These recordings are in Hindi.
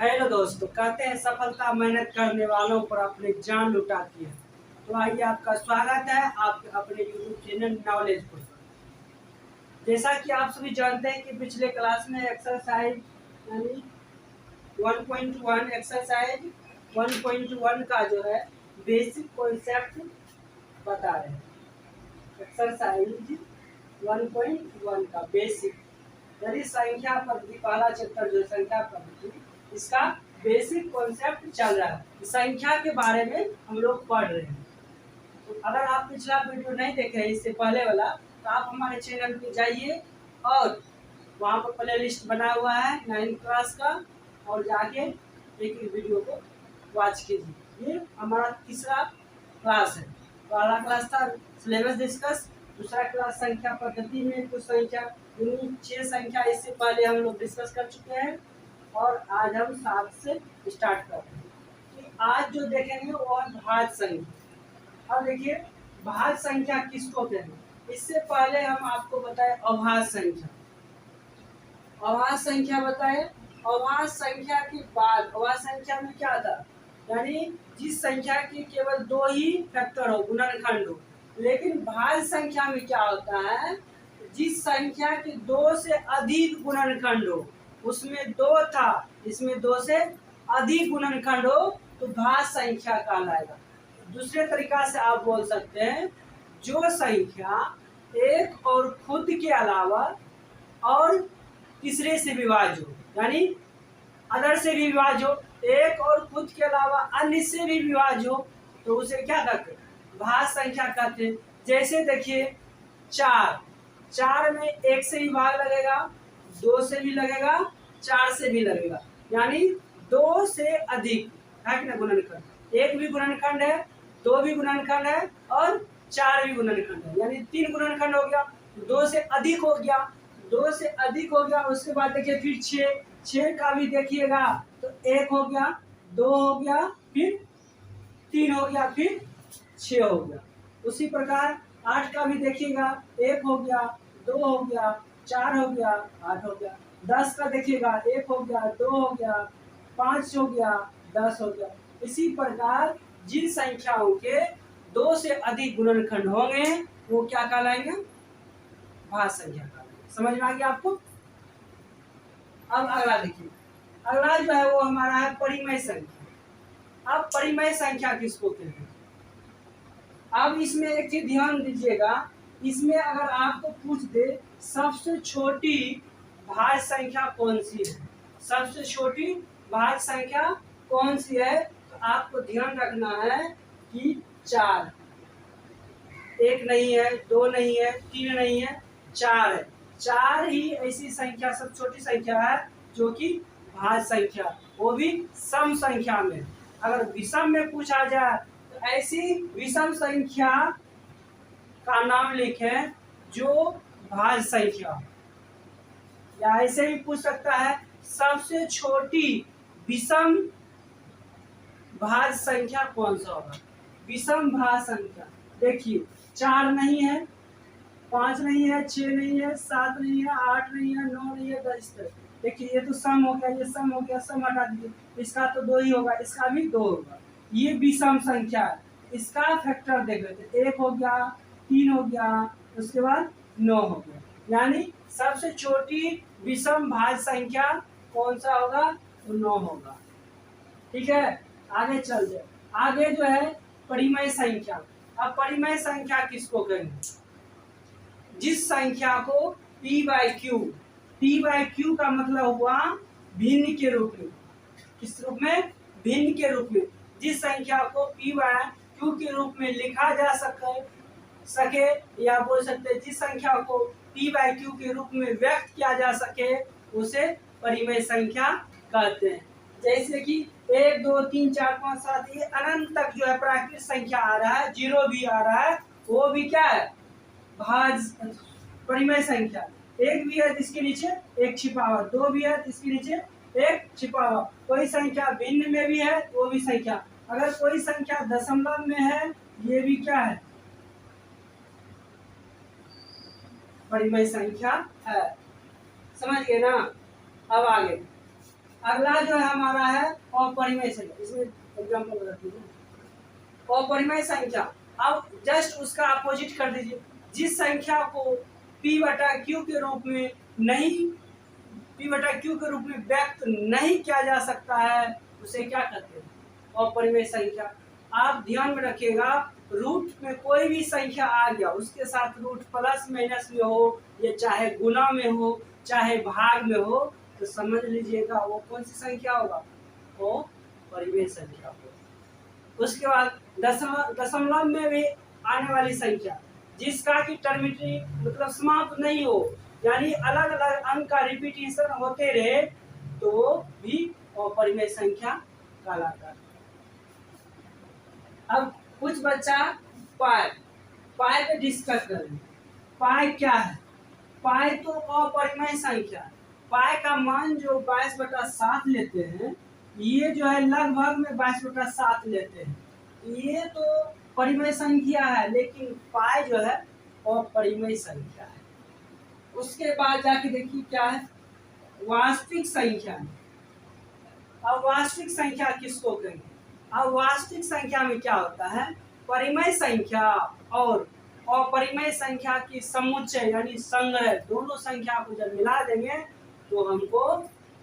हेलो दोस्तों, कहते हैं सफलता मेहनत करने वालों पर अपनी जान लुटाती है। तो आइए, आपका स्वागत है आप अपने यूट्यूब चैनल नॉलेज पर। जैसा कि आप सभी जानते हैं कि पिछले क्लास में एक्सरसाइज यानी 1.1 एक्सरसाइज 1.1 का जो है बेसिक कॉन्सेप्ट बता रहे हैं। एक्सरसाइज 1.1 का बेसिक यानी संख्या पद्धति, पहला चैप्टर जो संख्या पद्धति, इसका बेसिक कॉन्सेप्ट चल रहा है। संख्या के बारे में हम लोग पढ़ रहे हैं। तो अगर आप पिछला वीडियो नहीं देखे हैं इससे पहले वाला, तो आप हमारे चैनल पे जाइए और वहाँ पर प्ले लिस्ट बना हुआ है 9th क्लास का, और जाके एक वीडियो को वॉच कीजिए। ये हमारा तीसरा क्लास है। पहला क्लास था सिलेबस डिस्कस, दूसरा क्लास संख्या पद्धति में कुछ संख्या 6 संख्या इससे पहले हम लोग डिस्कस कर चुके हैं, और आज हम 7 से स्टार्ट करते हैं। तो आज जो देखेंगे वो है भाज्य संख्या। अब देखिए, भाज्य संख्या किसको कहते हैं, इससे पहले हम आपको बताएं अभाज्य संख्या। अभाज्य संख्या बताएं। अभाज्य संख्या के बाद अभाज्य संख्या में क्या था, यानी जिस संख्या की केवल 2 ही फैक्टर हो, गुणनखंड हो। लेकिन भाज्य संख्या में क्या होता है, जिस संख्या के 2 से अधिक गुणनखंड हो, उसमें 2 था, इसमें 2 से अधिक गुणनखंड हो, तो भाज्य संख्या कहलाएगा। दूसरे तरीका से आप बोल सकते हैं, जो संख्या एक और खुद के अलावा और तीसरे से विभाज्य हो, यानी अदर से भी विभाज्य हो, एक और खुद के अलावा अन्य से भी विभाज्य हो, तो उसे क्या कहते हैं, भाज्य संख्या कहते हैं। जैसे देखिए 4 में 1 से भी भाग लगेगा, 2 से भी लगेगा, 4 से भी लगेगा, यानी 2 से अधिक है कि ना गुणनखंड। 1 भी गुणनखंड है, 2 भी गुणनखंड है, और 4 भी गुणनखंड है, यानी 3 गुणनखंड हो गया। 2 से अधिक हो गया, 2 से अधिक हो गया। उसके बाद देखिए फिर 6 का भी देखिएगा, तो 1 हो गया, 2 हो गया, फिर 3 हो गया, फिर 6 हो गया। उसी प्रकार 8 का भी देखिएगा, 1 हो गया, 2 हो गया, 4 हो गया, 8 हो गया। 10 का देखिएगा, 1 हो गया, 2 हो गया, 5 हो गया, 10 हो गया। इसी प्रकार जिन संख्याओं के 2 से अधिक गुणनखंड होंगे वो क्या कहलाएंगे, भाज्य संख्या कहलाएंगे। समझ में आ गया आपको। अब अगला देखिए, अगला जो है वो हमारा है परिमेय संख्या। अब परिमेय संख्या किसको कहते हैं। अब इसमें एक चीज ध्यान दीजिएगा, इसमें अगर आपको पूछ दे सबसे छोटी भाज्य संख्या कौन सी है, सबसे छोटी भाज्य संख्या कौन सी है, तो आपको ध्यान रखना है कि 4, 1 नहीं है, 2 नहीं है, 3 नहीं है, 4 है। 4 ही ऐसी संख्या सबसे छोटी संख्या है जो कि भाज्य संख्या, वो भी सम संख्या में। अगर विषम में पूछा जाए तो ऐसी विषम संख्या का नाम लिखें जो भाज्य संख्या, या ऐसे भी पूछ सकता है सबसे छोटी विषम भाज्य संख्या कौन सा होगा। विषम भाज्य संख्या देखिए, 4 नहीं है, 5 नहीं है, 6 नहीं है, 7 नहीं है, 8 नहीं है, 9 नहीं है, 10 तक। देखिए ये तो सम हो गया, ये सम हो गया, सम हटा दीजिए, इसका तो 2 ही होगा, इसका भी 2 होगा। ये विषम संख्या है, इसका फैक्टर देख लेते, 1 हो गया, 3 हो गया, उसके बाद 9 हो गया, यानी सबसे छोटी विषम भाज्य संख्या कौन सा होगा, तो 9 होगा। ठीक है, आगे चल जाए। आगे जो है परिमेय संख्या। अब परिमेय संख्या किसको कहेंगे, जिस संख्या को p/q, p/q का मतलब हुआ भिन्न के रूप में। किस रूप में, भिन्न के रूप में। जिस संख्या को p/q के रूप में लिखा जा सके, या बोल सकते हैं जिस संख्या को p/q के रूप में व्यक्त किया जा सके, उसे परिमेय संख्या कहते हैं। जैसे कि 1 2 3 4 5 7 ये अनंत तक जो है प्राकृतिक संख्या आ रहा है, 0 भी आ रहा है, वो भी क्या है, भाज्य परिमेय संख्या। 1 भी है जिसके नीचे 1 छिपा हुआ, 2 भी है जिसके नीचे 1 छिपा हुआ। कोई संख्या भिन्न में भी है, वो भी संख्या। अगर कोई संख्या दशमलव में है, ये भी क्या है, परिमेय संख्या है। समझ गए ना। अब आगे अगला जो है हमारा है अपरिमेय संख्या। इसमें एग्जाम्पल रख लीजिए अपरिमेय संख्या। अब जस्ट उसका अपोजिट कर दीजिए। जिस संख्या को p/q के रूप में नहीं p/q के रूप में व्यक्त नहीं किया जा सकता है उसे क्या कहते हैं अपरिमेय संख्या। आप ध्यान में रखिएगा रूट में कोई भी संख्या आ गया उसके साथ रूट प्लस माइनस में हो या चाहे गुना में हो चाहे भाग में हो तो समझ लीजिएगा वो कौन सी संख्या होगा, वो परिमेय संख्या होगा। उसके बाद दशमलव में भी आने वाली संख्या जिसका की टर्मिनेटरी मतलब समाप्त नहीं हो, यानी अलग अलग अंक का रिपीटेशन होते रहे तो भी अपरिमेय संख्या कहलाता है। अब कुछ बच्चा पाई पे डिस्कस करेंगे। पाई क्या है? पाई तो अपरिमेय संख्या। पाई का मान जो 22/7 लेते हैं, ये जो है लगभग में 22/7 लेते हैं, ये तो परिमेय संख्या है, लेकिन पाई जो है अपरिमेय संख्या है। उसके बाद जाके देखिए क्या है वास्तविक संख्या। अब वास्तविक संख्या किसको कहेंगे? अब वास्तविक संख्या में क्या होता है परिमेय संख्या और अपरिमेय संख्या की समुच्चय यानी संग्रह, दोनों संख्या को जब मिला देंगे तो हमको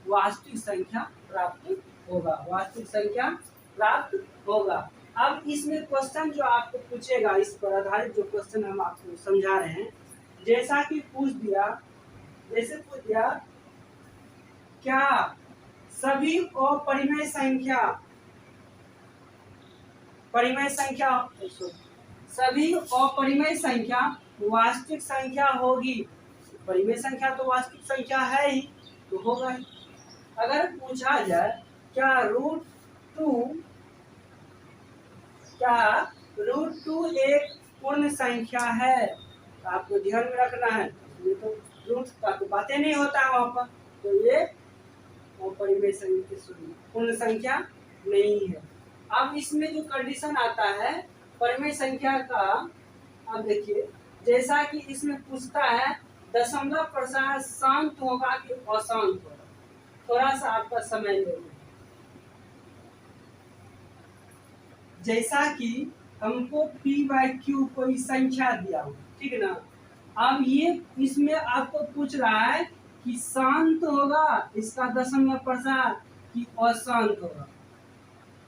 वास्तविक संख्या प्राप्त होगा, वास्तविक संख्या प्राप्त होगा। अब इसमें क्वेश्चन जो आपको पूछेगा, इस पर आधारित जो क्वेश्चन हम आपको समझा रहे हैं, जैसा कि पूछ दिया क्या सभी अपरिमेय संख्या सभी अपरिमेय संख्या वास्तविक संख्या होगी? परिमेय संख्या तो वास्तविक संख्या है ही, तो होगा ही। अगर पूछा जाए क्या √2 एक पूर्ण संख्या है, तो आपको ध्यान में रखना है ये तो रूट का तो बातें नहीं होता है वहां पर, तो ये अपरिमेय संख्या पूर्ण संख्या नहीं है। अब इसमें जो कंडीशन आता है परिमेय संख्या का, अब देखिए जैसा कि इसमें पूछता है दशमलव प्रसार शांत होगा कि अशांत होगा। थोड़ा सा आपका समय लेंगे। जैसा कि हमको p/q कोई संख्या दिया हो, ठीक है ना। अब ये इसमें आपको पूछ रहा है कि शांत होगा इसका दशमलव प्रसार कि अशांत होगा,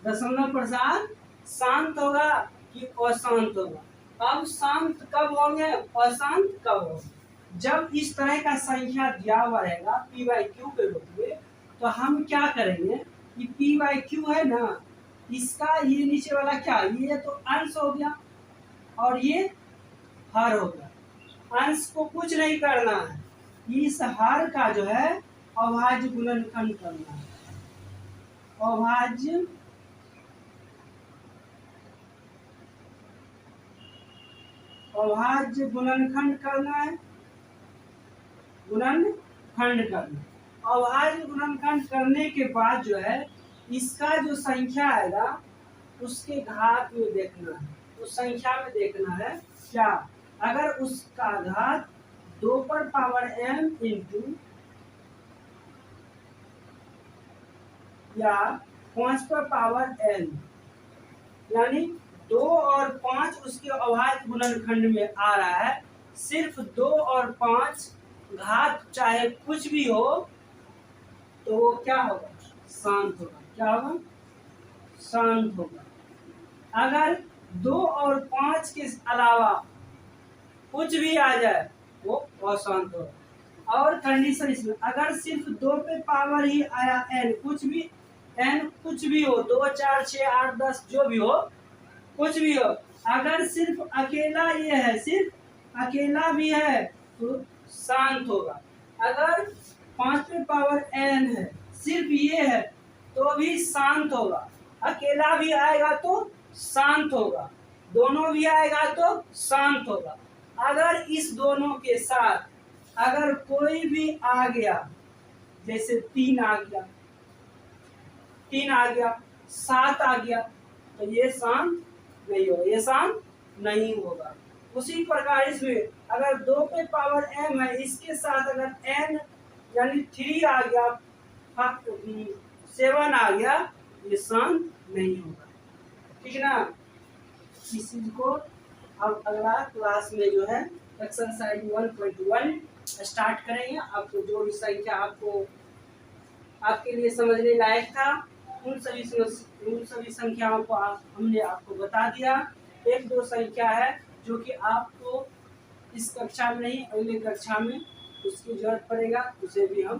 दशमलव प्रसार शांत होगा कि अशांत होगा। अब शांत कब होंगे अशांत कब होंगे? जब इस तरह का संख्या दिया हुआ रहेगा p/q के रूप में, तो हम क्या करेंगे कि p/q है ना, इसका ये नीचे वाला क्या, ये तो अंश हो गया और ये हर हो गया। अंश को कुछ नहीं करना है, इस हर का जो है अभाज्य गुणनखंड करना है, अभाज्य गुणनखंड करना है, गुणनखंड करना। अभाज्य गुणनखंड करने के बाद जो है इसका जो संख्या आएगा उसके घात में देखना है, उस संख्या में देखना है क्या, अगर उसका घात 2m या 5n, यानी 2 और 5 उसके अभाज्य गुणनखंड में आ रहा है, सिर्फ 2 और 5 घात चाहे कुछ भी हो तो वो क्या होगा शांत होगा। क्या होगा शांत होगा। अगर 2 और 5 के अलावा कुछ भी आ जाए वो अशांत होगा। और कंडीशन इसमें अगर सिर्फ 2 पे पावर ही आया n कुछ भी हो 2 4 6 8 10 जो भी हो कुछ भी हो, अगर सिर्फ अकेला ये है, सिर्फ अकेला भी है तो शांत होगा। अगर 5 पे पावर n है सिर्फ ये है तो भी शांत होगा। अकेला भी आएगा तो शांत होगा, दोनों भी आएगा तो शांत होगा। अगर इस दोनों के साथ अगर कोई भी आ गया, जैसे 3 आ गया 7 आ गया, तो ये शांत नहीं होगा, ये शांत नहीं होगा। उसी प्रकार इसमें अगर 2 पे पावर m है, इसके साथ अगर n यानी 3 आ गया 7 आ गया, ये शांत नहीं होगा। ठीक है ना। इस चीज को अब अगला क्लास में जो है एक्सरसाइज 1.1 स्टार्ट करेंगे। आपको जो भी संख्या आपको आपके लिए समझने लायक था उन सभी संख्याओं को हमने आपको बता दिया। एक दो संख्या है जो कि आपको इस कक्षा में नहीं अगले कक्षा में उसकी जरूरत पड़ेगा, उसे भी हम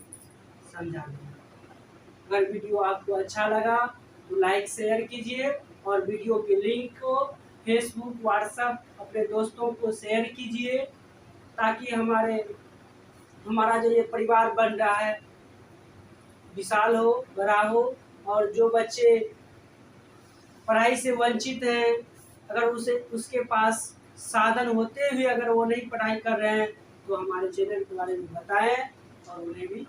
समझा देंगे। अगर वीडियो आपको अच्छा लगा तो लाइक शेयर कीजिए और वीडियो के लिंक को फेसबुक व्हाट्सएप अपने दोस्तों को शेयर कीजिए, ताकि हमारा जो ये परिवार बन रहा है विशाल हो, बड़ा हो। और जो बच्चे पढ़ाई से वंचित हैं, अगर उसके पास साधन होते हुए अगर वो नहीं पढ़ाई कर रहे हैं तो हमारे चैनल के बारे में बताएं और उन्हें भी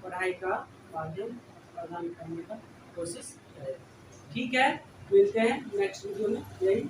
पढ़ाई का माध्यम प्रदान करने का कोशिश करें। ठीक है, मिलते हैं नेक्स्ट वीडियो में। यही